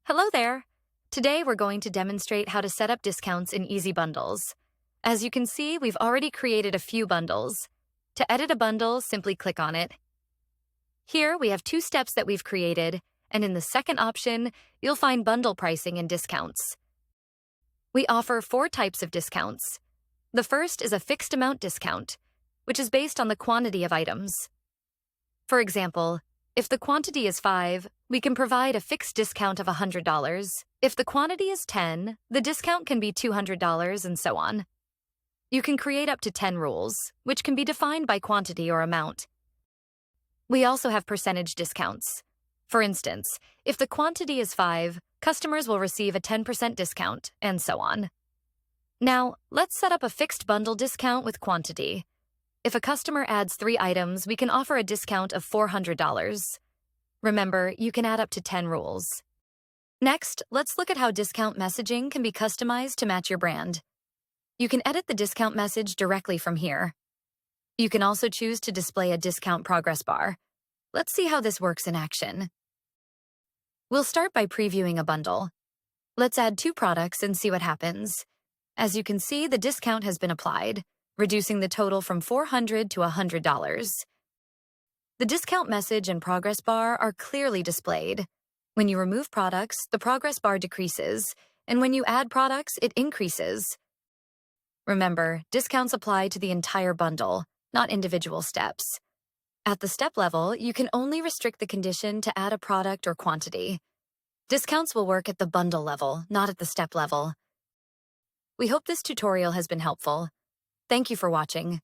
Hello there! Today we're going to demonstrate how to set up discounts in Easy Bundles. As you can see, we've already created a few bundles. To edit a bundle, simply click on it. Here we have two steps that we've created, and in the second option, you'll find bundle pricing and discounts. We offer 4 types of discounts. The first is a fixed amount discount, which is based on the quantity of items. For example, if the quantity is 5, we can provide a fixed discount of $100. If the quantity is 10, the discount can be $200 and so on. You can create up to 10 rules, which can be defined by quantity or amount. We also have percentage discounts. For instance, if the quantity is 5, customers will receive a 10% discount, and so on. Now, let's set up a fixed bundle discount with quantity. If a customer adds 3 items, we can offer a discount of $400. Remember, you can add up to 10 rules. Next, let's look at how discount messaging can be customized to match your brand. You can edit the discount message directly from here. You can also choose to display a discount progress bar. Let's see how this works in action. We'll start by previewing a bundle. Let's add 2 products and see what happens. As you can see, the discount has been applied, reducing the total from $400 to $100. The discount message and progress bar are clearly displayed. When you remove products, the progress bar decreases, and when you add products, it increases. Remember, discounts apply to the entire bundle, not individual steps. At the step level, you can only restrict the condition to add a product or quantity. Discounts will work at the bundle level, not at the step level. We hope this tutorial has been helpful. Thank you for watching.